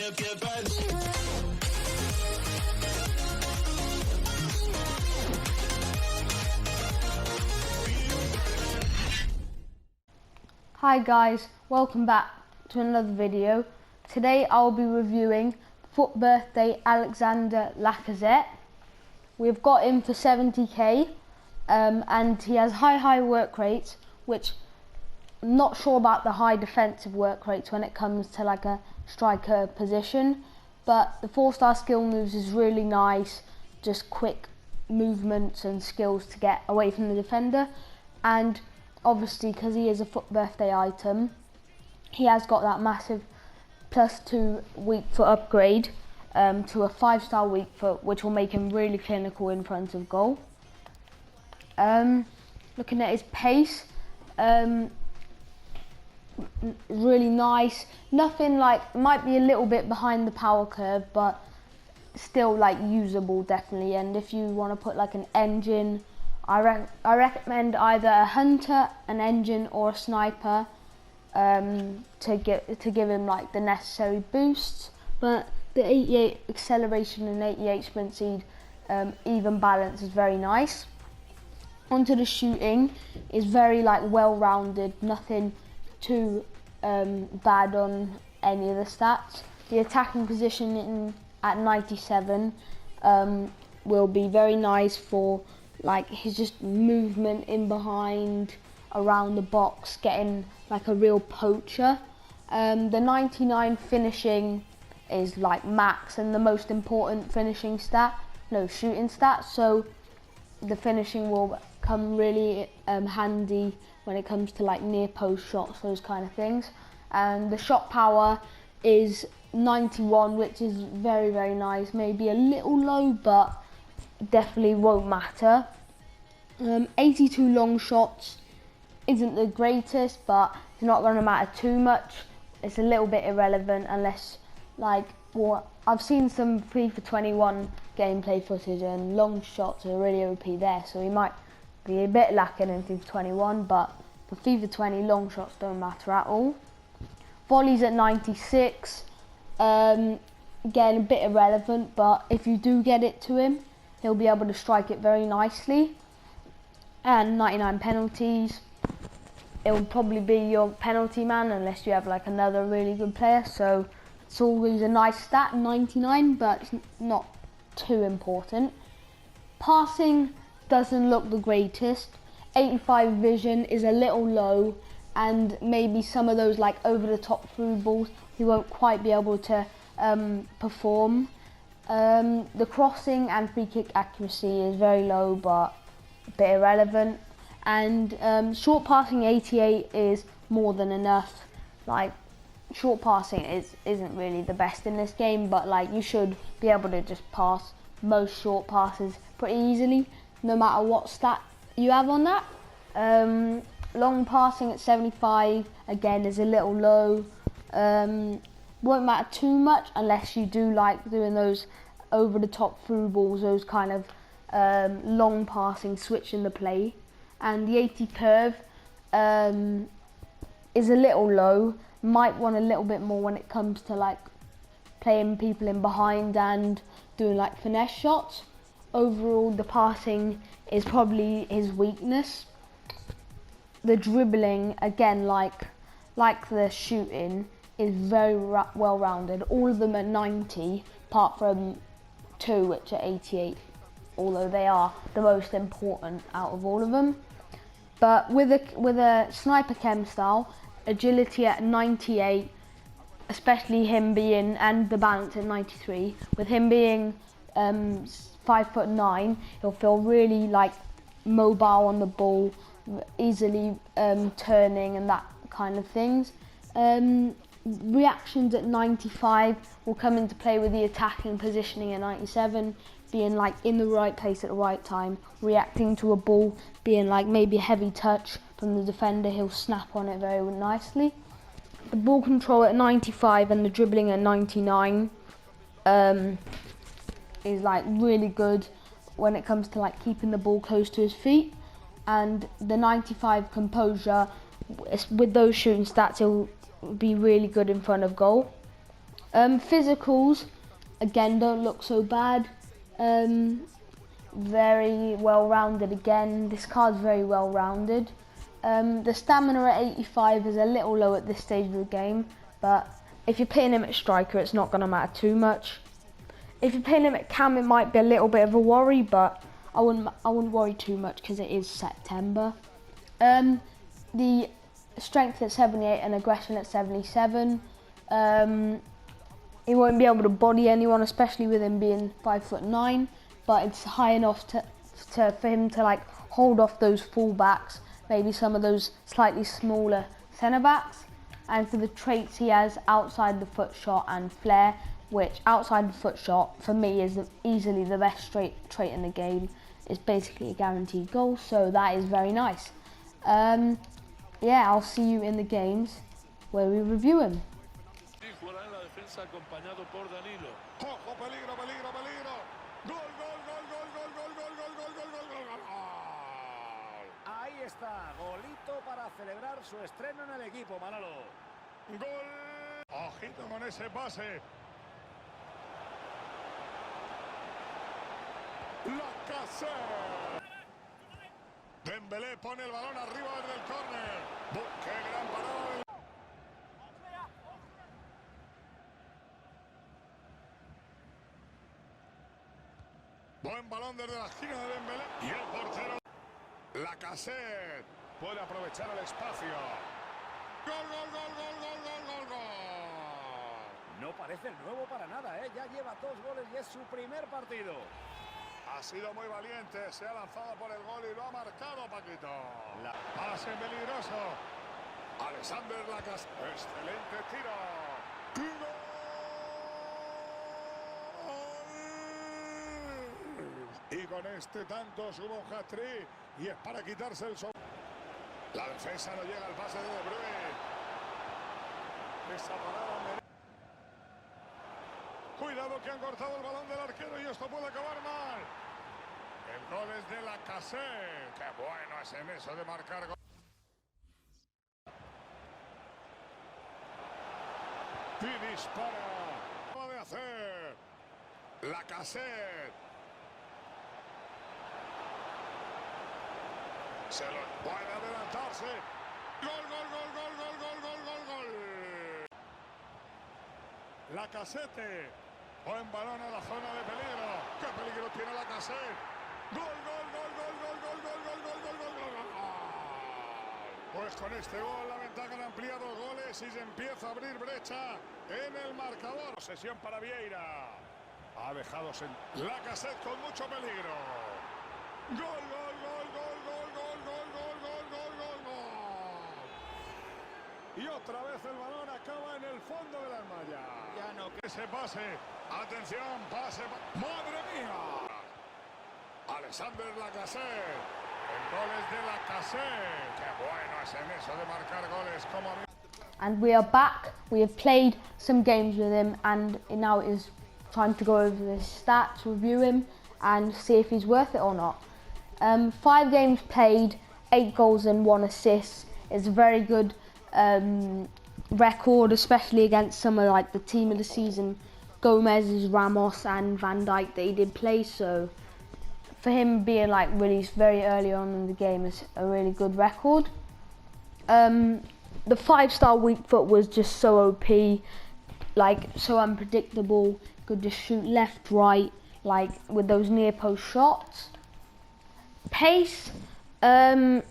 Hi guys, welcome back to another video. Today I'll be reviewing FUT birthday Alexandre Lacazette. We've got him for 70k and he has high work rates, which I'm not sure about the high defensive work rates when it comes to like a striker position, but the 4-star skill moves is really nice, just quick movements and skills to get away from the defender. And obviously, because he is a FUT birthday item, he has got that massive +2 weak foot upgrade to a 5-star weak foot, which will make him really clinical in front of goal. Looking at his pace, really nice. Nothing like, might be a little bit behind the power curve, but still like usable definitely. And if you want to put like an engine, I recommend either a hunter, an engine, or a sniper to give him like the necessary boosts. But the 88 acceleration and 88 sprint speed, even balance, is very nice. Onto the shooting, is very like well-rounded. Nothing too bad on any of the stats. The attacking position at 97 will be very nice for like his just movement in behind, around the box, getting like a real poacher. The 99 finishing is like max and the most important shooting stat, so the finishing will come really handy when it comes to like near post shots, those kind of things. And the shot power is 91, which is very nice. Maybe a little low, but definitely won't matter. 82 long shots isn't the greatest, but it's not going to matter too much. It's a little bit irrelevant unless I've seen some FIFA 21 gameplay footage and long shots are really OP there, so he might be a bit lacking in FIFA 21, but for FIFA 20 long shots don't matter at all. Volleys at 96, again a bit irrelevant, but if you do get it to him, he'll be able to strike it very nicely. And 99 penalties, it will probably be your penalty man unless you have like another really good player, so it's always a nice stat, 99, but it's not too important. Passing doesn't look the greatest. 85 vision is a little low, and maybe some of those like over the top through balls he won't quite be able to perform. The crossing and free kick accuracy is very low, but a bit irrelevant. And short passing 88 is more than enough. Like, short passing isn't really the best in this game, but like you should be able to just pass most short passes pretty easily, no matter what stat you have on that. Long passing at 75 again is a little low. Won't matter too much unless you do like doing those over the top through balls, those kind of long passing, switching the play. And the 80 curve is a little low. Might want a little bit more when it comes to like playing people in behind and doing like finesse shots. Overall, the passing is probably his weakness. The dribbling, again, like the shooting, is very well rounded. All of them are 90, apart from 2 which are 88, although they are the most important out of all of them. But with a sniper chem style, agility at 98, especially him being, and the balance at 93, with him being 5'9", he'll feel really like mobile on the ball, easily turning and that kind of things. Reactions at 95 will come into play with the attacking positioning at 97, being like in the right place at the right time, reacting to a ball, being like maybe a heavy touch from the defender, he'll snap on it very nicely. The ball control at 95 and the dribbling at 99 is like really good when it comes to like keeping the ball close to his feet. And the 95 composure, with those shooting stats, he'll be really good in front of goal. Physicals, again, don't look so bad. Very well rounded again. This card's very well rounded. The stamina at 85 is a little low at this stage of the game, but if you're playing him at striker, it's not going to matter too much. If you're playing him at cam, it might be a little bit of a worry, but I wouldn't worry too much because it is September. The strength at 78 and aggression at 77. He won't be able to body anyone, especially with him being 5'9", but it's high enough for him to like hold off those full-backs, maybe some of those slightly smaller centre-backs. And for the traits, he has outside the foot shot and flair, which outside the foot shot for me is easily the best trait in the game. It's basically a guaranteed goal, so that is very nice. Yeah, I'll see you in the games where we review him. Acompañado por Danilo. Ojo, peligro, peligro, peligro. Gol, gol, gol, gol, gol, gol, gol, gol, gol, gol, gol, gol, gol. Ahí está, golito para celebrar su estreno en el equipo, Manolo. Gol. Ojito con ese pase. Lacazette. Dembélé pone el balón arriba desde el córner. ¡Qué gran parada! Buen balón desde la esquina de Dembélé. Y el portero Lacazette puede aprovechar el espacio. Gol, gol, gol, gol, gol, gol, gol, gol. No parece el nuevo para nada, ¿eh? Ya lleva 2 goles y es su primer partido. Ha sido muy valiente, se ha lanzado por el gol y lo ha marcado Paquito. Pase peligroso. Alexandre Lacazette. Excelente tiro. ¡Gol! Y con este tanto sube un hat-trick y es para quitarse el sol. La defensa no llega al pase de Bruyne. Esa parada. Cuidado que han cortado el balón del arquero y esto puede acabar mal. El gol es de Lacazette. Qué bueno es en eso de marcar gol. Y dispara. Acaba de hacer Lacazette. Se lo puede adelantarse. Gol, gol, gol, gol, gol, gol, gol, gol, gol. Lacazette. Buen balón a la zona de peligro. ¿Qué peligro tiene Lacazette? Gol, gol, gol, gol, gol, gol, gol, gol, gol, gol, gol, gol, gol. Pues con este gol la ventaja han ampliado goles y se empieza a abrir brecha en el marcador. Posesión para Vieira. Ha dejado Lacazette con mucho peligro. Gol, gol, gol, gol, gol, gol, gol, gol, gol, gol, gol, gol. Y otra vez el balón acaba en el fondo de la malla. Ya no que se pase. Atención, pase. ¡Madre mía! Alexandre Lacazette. El gol es de Lacazette. Qué bueno es en eso de marcar goles como a mí. And we are back. We have played some games with him, and now it is time to go over his stats, review him, and see if he's worth it or not. 5 games played, 8 goals and 1 assist. It's a very good record, especially against some of like the team of the season, Gomez, Ramos and Van Dijk that he did play. So for him being like released very early on in the game is a really good record. The 5-star weak foot was just so OP, like so unpredictable. Could just shoot left, right, like with those near post shots. Pace, I'm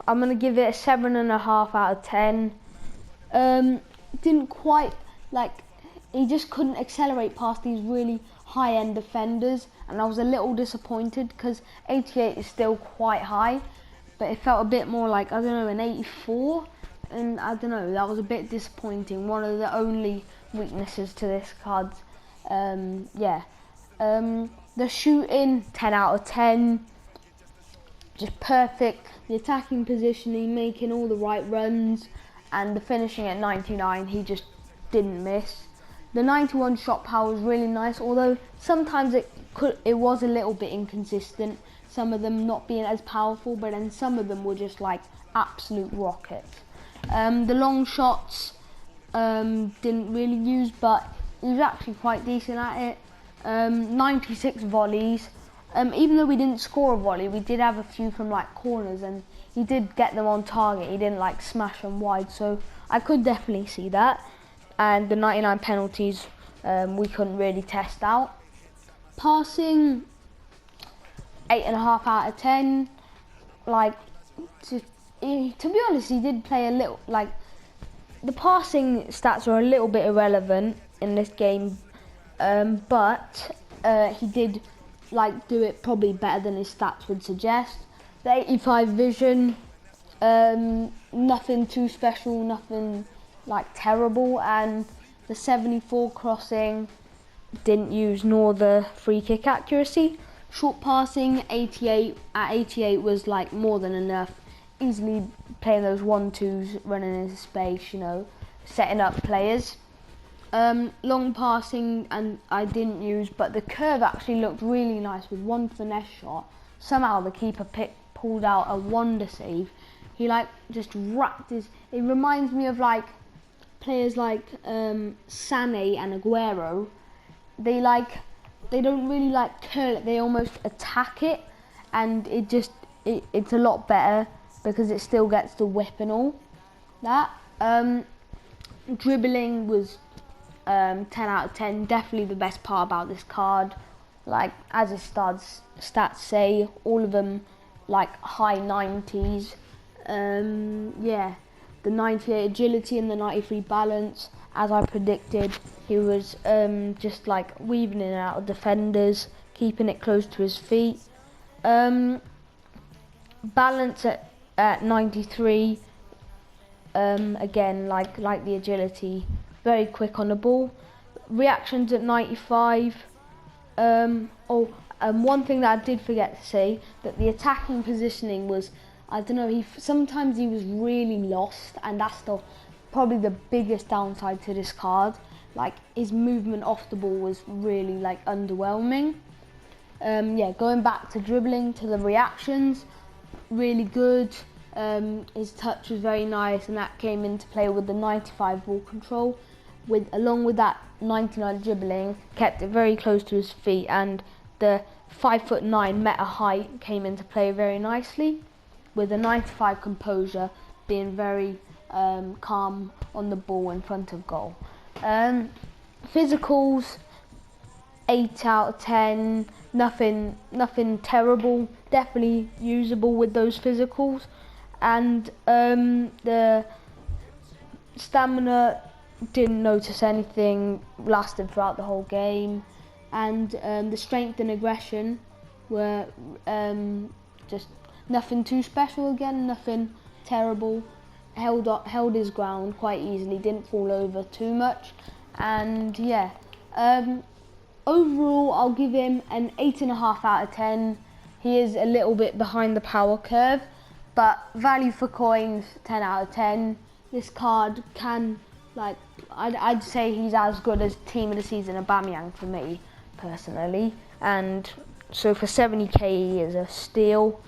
gonna give it a 7.5 out of 10. Didn't quite he just couldn't accelerate past these really high-end defenders, and I was a little disappointed because 88 is still quite high, but it felt a bit more like, I don't know, an 84, and I don't know, that was a bit disappointing. One of the only weaknesses to this card. The shooting, 10 out of 10, just perfect. The attacking positioning, making all the right runs, and the finishing at 99, he just didn't miss. The 91 shot power was really nice, although sometimes it was a little bit inconsistent, some of them not being as powerful, but then some of them were just like absolute rockets. The long shots, didn't really use, but he was actually quite decent at it. 96 volleys. Even though we didn't score a volley, we did have a few from like corners, and he did get them on target. He didn't like smash them wide, so I could definitely see that. And the 99 penalties we couldn't really test out. Passing, 8.5 out of 10. Like, to be honest, he did play a little, like, the passing stats are a little bit irrelevant in this game, but he did like do it probably better than his stats would suggest. The 85 vision, nothing too special, nothing like terrible, and the 74 crossing didn't use, nor the free kick accuracy. Short passing, 88 at 88 was like more than enough. Easily playing those 1-2s, running into space, you know, setting up players. Long passing, and I didn't use, but the curve actually looked really nice with one finesse shot. Somehow the keeper pulled out a wonder save. He like just wrapped his. It reminds me of like players like Sané and Aguero. They don't really like curl it. They almost attack it, and it's a lot better because it still gets the whip and all that. Dribbling was 10 out of 10. Definitely the best part about this card. Like, as his stats say, all of them like high 90s. Yeah, the 98 agility and the 93 balance, as I predicted. He was just like weaving in and out of defenders, keeping it close to his feet. Balance at 93. Again, like the agility, very quick on the ball. Reactions at 95. One thing that I did forget to say, that the attacking positioning was, I don't know, sometimes he was really lost, and that's probably the biggest downside to this card. Like, his movement off the ball was really like underwhelming. Yeah, going back to dribbling, to the reactions, really good. His touch was very nice, and that came into play with the 95 ball control. Along with that 99 dribbling, kept it very close to his feet, and the 5'9" meta height came into play very nicely, with the 95 composure being very calm on the ball in front of goal. Physicals, 8 out of 10. Nothing terrible. Definitely usable with those physicals. And the stamina, didn't notice anything, lasted throughout the whole game. And the strength and aggression were just nothing too special again, nothing terrible. Held his ground quite easily, didn't fall over too much. And yeah, overall I'll give him an 8.5 out of 10. He is a little bit behind the power curve, but value for coins, 10 out of 10. This card can, like, I'd say he's as good as Team of the Season Aubameyang for me, personally. And so for 70k, he is a steal.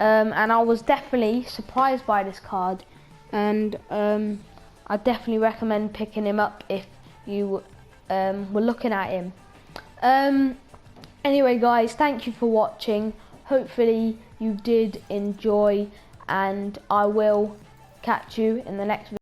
And I was definitely surprised by this card. And I definitely recommend picking him up if you were looking at him. Anyway, guys, thank you for watching. Hopefully you did enjoy, and I will catch you in the next video.